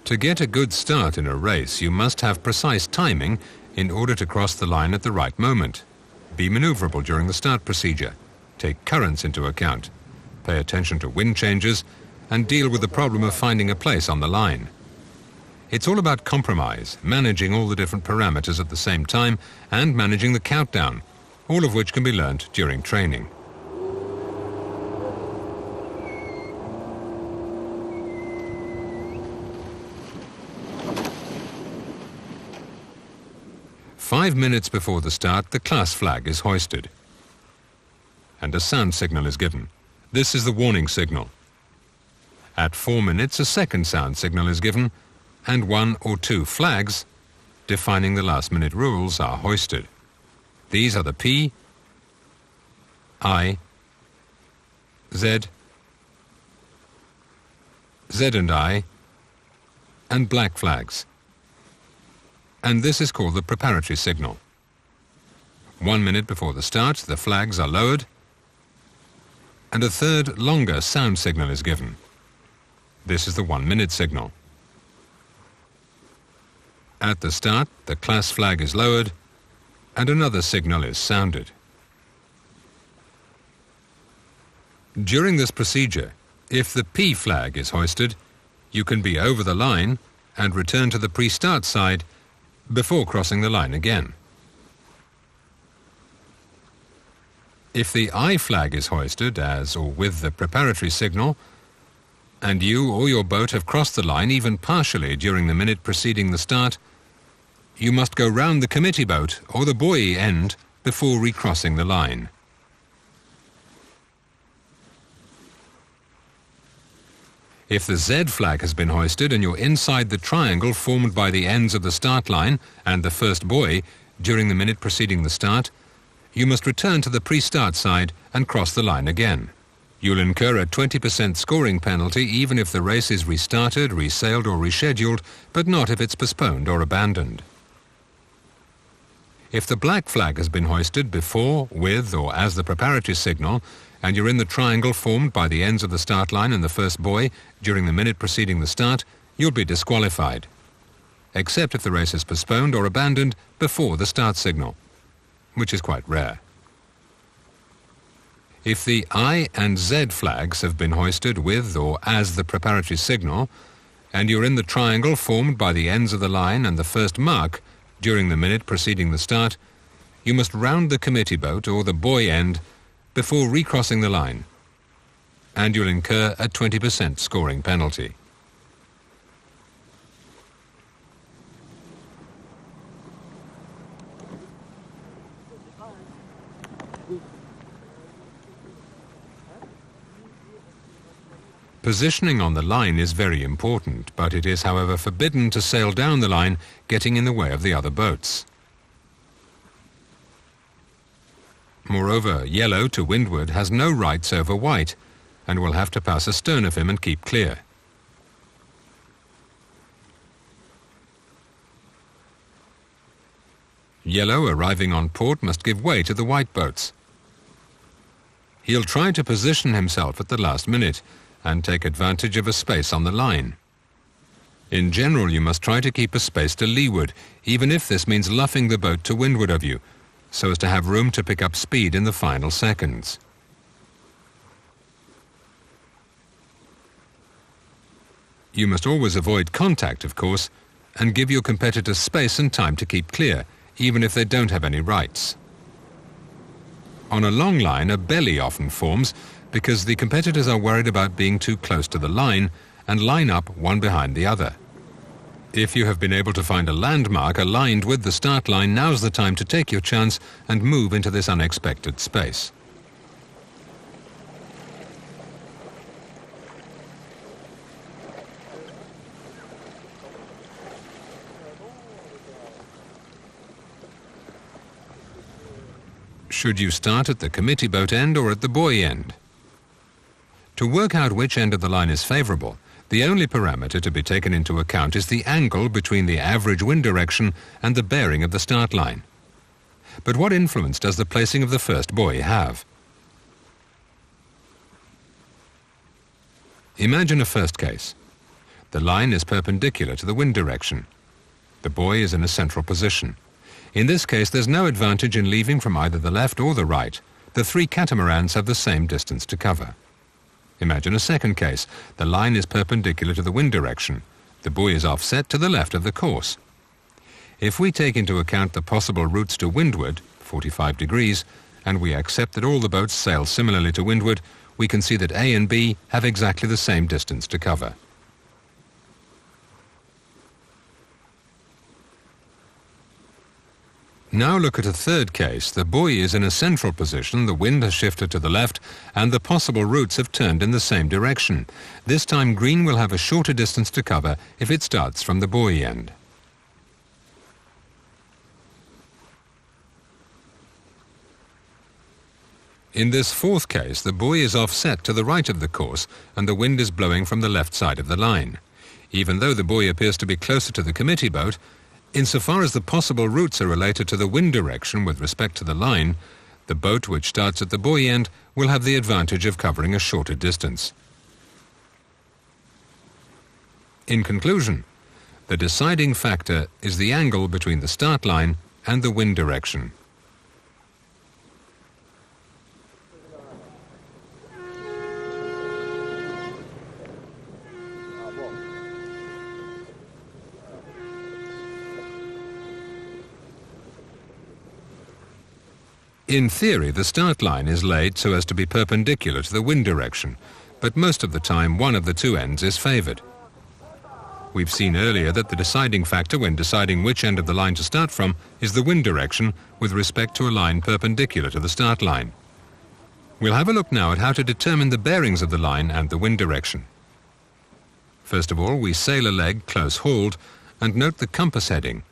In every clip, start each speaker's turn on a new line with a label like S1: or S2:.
S1: To get a good start in a race, you must have precise timing in order to cross the line at the right moment. Be maneuverable during the start procedure. Take currents into account. Pay attention to wind changes and deal with the problem of finding a place on the line. It's all about compromise, managing all the different parameters at the same time and managing the countdown, all of which can be learnt during training. Five minutes before the start, the class flag is hoisted and a sound signal is given. This is the warning signal. At 4 minutes, a second sound signal is given and 1 or 2 flags defining the last-minute rules are hoisted. These are the P, I, Z, Z and I, and black flags. And this is called the preparatory signal. 1 minute before the start, the flags are lowered and a third, longer sound signal is given. This is the 1-minute signal. At the start, the class flag is lowered and another signal is sounded. During this procedure, if the P flag is hoisted, you can be over the line and return to the pre-start side before crossing the line again. If the I flag is hoisted, as or with the preparatory signal, and you or your boat have crossed the line even partially during the minute preceding the start, you must go round the committee boat or the buoy end before recrossing the line. If the Z flag has been hoisted and you're inside the triangle formed by the ends of the start line and the first buoy during the minute preceding the start, you must return to the pre-start side and cross the line again. You'll incur a 20% scoring penalty even if the race is restarted, resailed or rescheduled, but not if it's postponed or abandoned. If the black flag has been hoisted before, with or as the preparatory signal, and you're in the triangle formed by the ends of the start line and the first buoy during the minute preceding the start, you'll be disqualified, except if the race is postponed or abandoned before the start signal, which is quite rare. If the I and Z flags have been hoisted with or as the preparatory signal, and you're in the triangle formed by the ends of the line and the first mark during the minute preceding the start, you must round the committee boat or the buoy end before recrossing the line, and you'll incur a 20% scoring penalty. Positioning on the line is very important, but it is, however, forbidden to sail down the line, getting in the way of the other boats. Moreover, yellow to windward has no rights over white and will have to pass astern of him and keep clear. Yellow arriving on port must give way to the white boats. He'll try to position himself at the last minute and take advantage of a space on the line. In general, you must try to keep a space to leeward, even if this means luffing the boat to windward of you, so as to have room to pick up speed in the final seconds. You must always avoid contact, of course, and give your competitors space and time to keep clear, even if they don't have any rights. On a long line, a belly often forms because the competitors are worried about being too close to the line and line up one behind the other. If you have been able to find a landmark aligned with the start line, now's the time to take your chance and move into this unexpected space. Should you start at the committee boat end or at the buoy end? To work out which end of the line is favorable, the only parameter to be taken into account is the angle between the average wind direction and the bearing of the start line. But what influence does the placing of the first buoy have? Imagine a first case. The line is perpendicular to the wind direction. The buoy is in a central position. In this case, there's no advantage in leaving from either the left or the right. The three catamarans have the same distance to cover. Imagine a second case. The line is perpendicular to the wind direction. The buoy is offset to the left of the course. If we take into account the possible routes to windward, 45 degrees, and we accept that all the boats sail similarly to windward, we can see that A and B have exactly the same distance to cover. Now look at a third case. The buoy is in a central position, the wind has shifted to the left, and the possible routes have turned in the same direction. This time green will have a shorter distance to cover if it starts from the buoy end. In this fourth case, the buoy is offset to the right of the course, and the wind is blowing from the left side of the line. Even though the buoy appears to be closer to the committee boat, insofar as the possible routes are related to the wind direction with respect to the line, the boat which starts at the buoy end will have the advantage of covering a shorter distance. In conclusion, the deciding factor is the angle between the start line and the wind direction. In theory, the start line is laid so as to be perpendicular to the wind direction, but most of the time one of the two ends is favoured. We've seen earlier that the deciding factor when deciding which end of the line to start from is the wind direction with respect to a line perpendicular to the start line. We'll have a look now at how to determine the bearings of the line and the wind direction. First of all, we sail a leg close hauled and note the compass heading.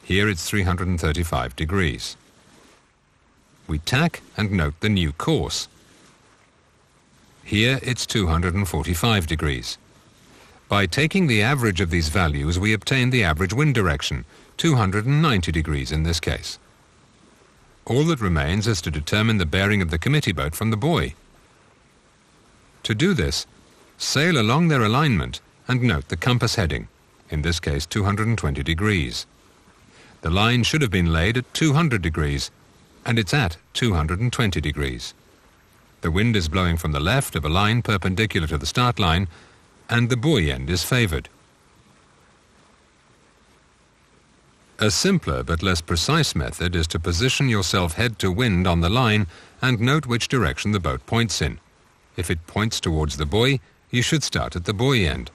S1: Here it's 335 degrees. We tack and note the new course. Here it's 245 degrees. By taking the average of these values, we obtain the average wind direction, 290 degrees in this case. All that remains is to determine the bearing of the committee boat from the buoy. To do this, sail along their alignment and note the compass heading, in this case 220 degrees. The line should have been laid at 200 degrees, and it's at 220 degrees. The wind is blowing from the left of a line perpendicular to the start line, and the buoy end is favoured. A simpler but less precise method is to position yourself head to wind on the line and note which direction the boat points in. If it points towards the buoy, you should start at the buoy end.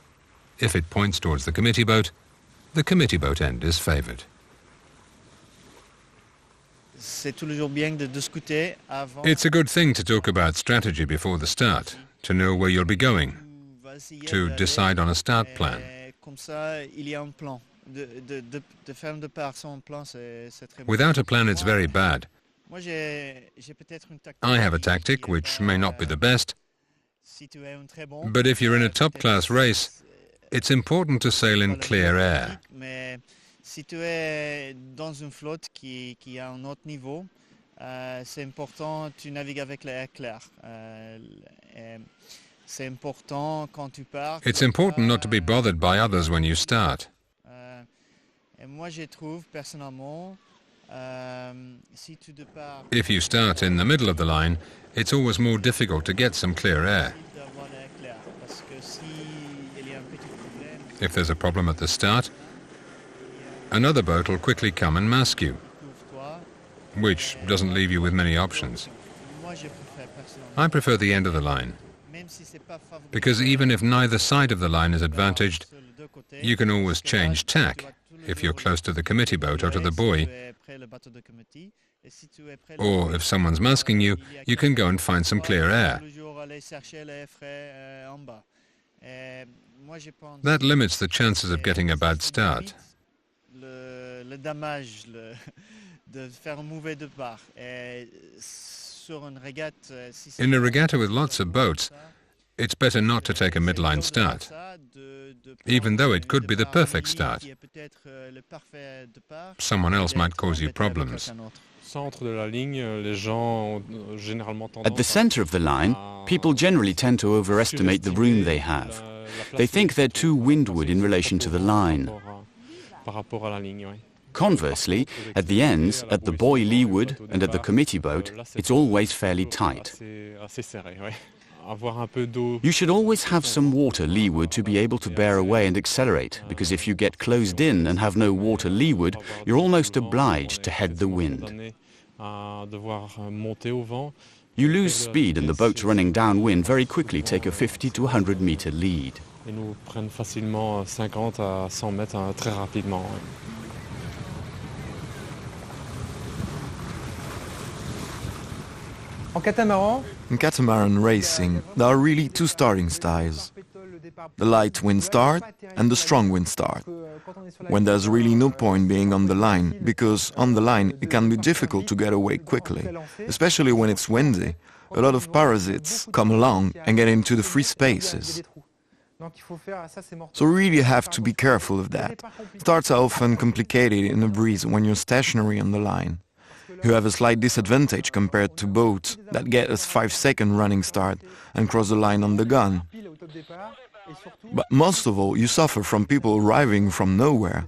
S1: If it points towards the committee boat end is favoured. It's a good thing to talk about strategy before the start, to know where you'll be going, to decide on a start plan. Without a plan, it's very bad. I have a tactic which may not be the best, but if you're in a top-class race, it's important to sail in clear air.
S2: Si tu es dans une flotte qui a un autre niveau, c'est important que tu navigues avec l'air clair. C'est important quand tu pars.
S1: It's important not to be bothered by others when you start.
S2: Et moi, je trouve personnellement, si tu départ.
S1: If you start in the middle of the line, it's always more difficult to get some clear air. If there's a problem at the start, another boat will quickly come and mask you, which doesn't leave you with many options. I prefer the end of the line, because even if neither side of the line is advantaged, you can always change tack if you're close to the committee boat or to the buoy, or if someone's masking you, you can go and find some clear air. That limits the chances of getting a bad start. In a regatta with lots of boats, it's better not to take a midline start, even though it could be the perfect start. Someone else might cause you problems.
S3: At the center of the line, people generally tend to overestimate the room they have. They think they're too windward in relation to the line. Conversely, at the ends, at the buoy leeward and at the committee boat, it's always fairly tight. You should always have some water leeward to be able to bear away and accelerate, because if you get closed in and have no water leeward, you're almost obliged to head the wind. You lose speed and the boats running downwind very quickly take a 50 to 100 meter lead.
S4: In catamaran racing, there are really two starting styles. The light wind start and the strong wind start. When there's really no point being on the line, because on the line it can be difficult to get away quickly, especially when it's windy. A lot of parasites come along and get into the free spaces. So really have to be careful of that. Starts are often complicated in a breeze when you're stationary on the line. You have a slight disadvantage compared to boats that get a 5-second running start and cross the line on the gun. But most of all, you suffer from people arriving from nowhere.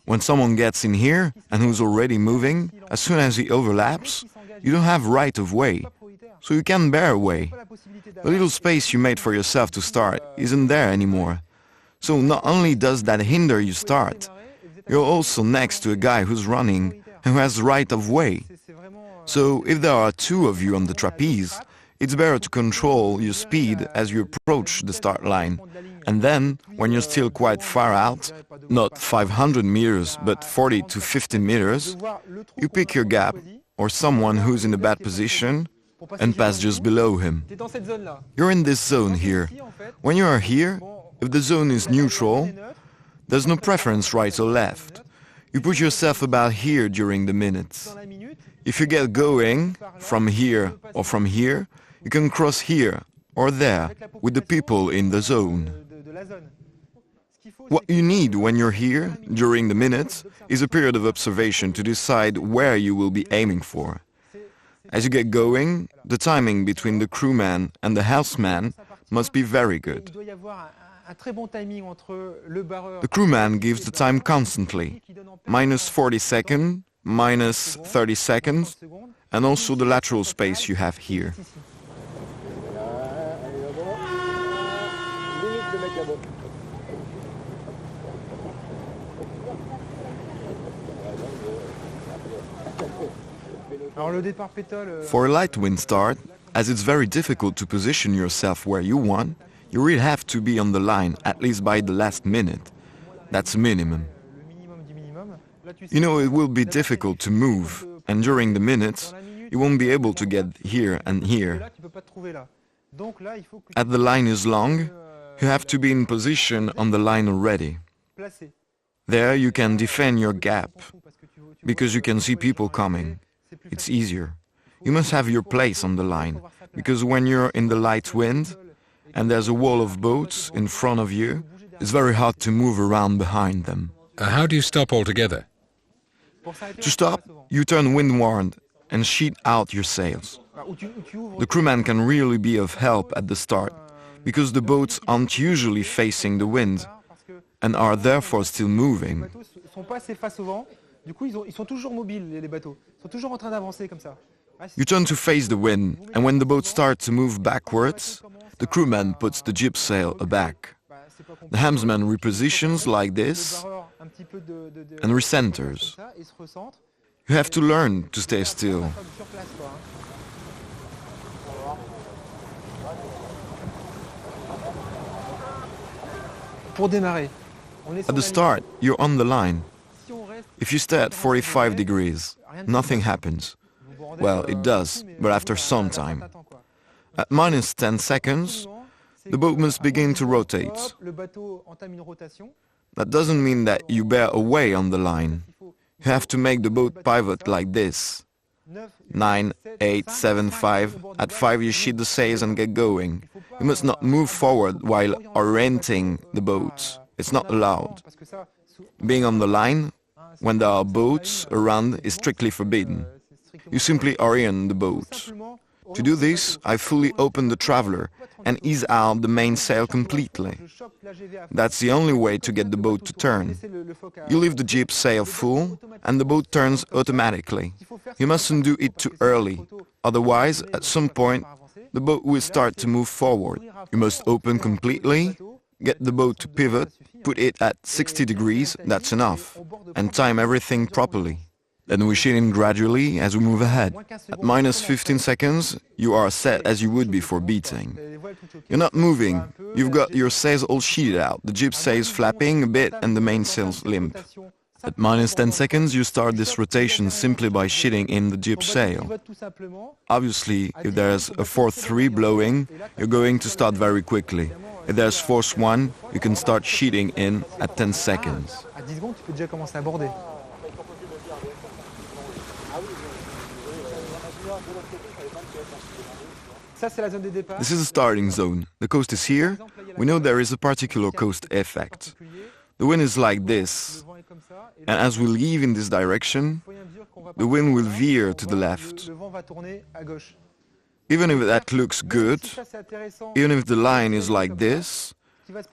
S4: When someone gets in here and who's already moving, as soon as he overlaps, you don't have right of way, so you can't bear away. The little space you made for yourself to start isn't there anymore. So not only does that hinder you start, you're also next to a guy who's running and who has right of way. So if there are two of you on the trapeze, it's better to control your speed as you approach the start line. And then, when you're still quite far out, not 500 meters, but 40 to 50 meters, you pick your gap, or someone who's in a bad position, and pass just below him. You're in this zone here. When you are here, if the zone is neutral, there's no preference right or left. You put yourself about here during the minutes. If you get going, from here or from here, you can cross here or there with the people in the zone. What you need when you're here, during the minutes, is a period of observation to decide where you will be aiming for. As you get going, the timing between the crewman and the helmsman must be very good. The crewman gives the time constantly, minus 40 seconds, minus 30 seconds, and also the lateral space you have here. For a light wind start, as it's very difficult to position yourself where you want, you really have to be on the line at least by the last minute. That's a minimum. You know, it will be difficult to move, and during the minutes, you won't be able to get here and here. As the line is long, you have to be in position on the line already. There you can defend your gap, because you can see people coming. It's easier. You must have your place on the line, because when you're in the light wind and there's a wall of boats in front of you, it's very hard to move around behind them.
S1: How do you stop altogether?
S4: To stop, you turn windward and sheet out your sails. The crewman can really be of help at the start, because the boats aren't usually facing the wind and are therefore still moving. You turn to face the wind, and when the boat starts to move backwards, the crewman puts the jib sail aback. The helmsman repositions like this and recenters. You have to learn to stay still. At the start, you're on the line. If you stay at 45 degrees, nothing happens. Well, it does, but after some time. At minus 10 seconds, the boat must begin to rotate. That doesn't mean that you bear away on the line. You have to make the boat pivot like this. 9, 8, 7, 5. At 5 you sheet the sails and get going. You must not move forward while orienting the boat. It's not allowed. Being on the line, when there are boats around, is strictly forbidden. You simply orient the boat. To do this, I fully open the Traveller and ease out the mainsail completely. That's the only way to get the boat to turn. You leave the jib sail full and the boat turns automatically. You mustn't do it too early, otherwise, at some point, the boat will start to move forward. You must open completely, get the boat to pivot, put it at 60 degrees, that's enough, and time everything properly. Then we sheet in gradually as we move ahead. At minus 15 seconds, you are set as you would be for beating. You're not moving, you've got your sails all sheeted out, the jib sails flapping a bit and the mainsails limp. At minus 10 seconds, you start this rotation simply by sheeting in the jib sail. Obviously, if there's a force 3 blowing, you're going to start very quickly. If there's force 1, you can start sheeting in at 10 seconds. This is the starting zone. The coast is here. We know there is a particular coast effect. The wind is like this, and as we leave in this direction, the wind will veer to the left. Even if that looks good, even if the line is like this,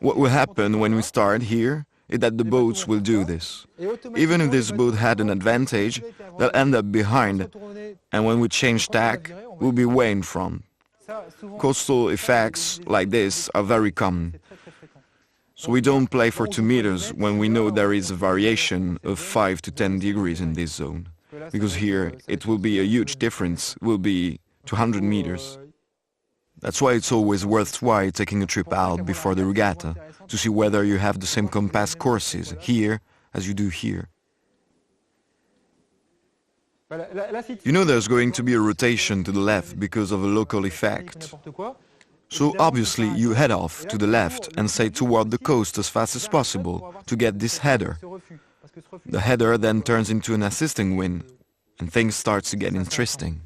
S4: what will happen when we start here is that the boats will do this. Even if this boat had an advantage, they'll end up behind, and when we change tack, we'll be way in front. Coastal effects like this are very common. So we don't play for 2 meters when we know there is a variation of 5 to 10 degrees in this zone. Because here it will be a huge difference, it will be 200 meters. That's why it's always worthwhile taking a trip out before the regatta, to see whether you have the same compass courses here as you do here. You know there's going to be a rotation to the left because of a local effect. So obviously you head off to the left and say toward the coast as fast as possible to get this header. The header then turns into an assisting wind and things start to get interesting.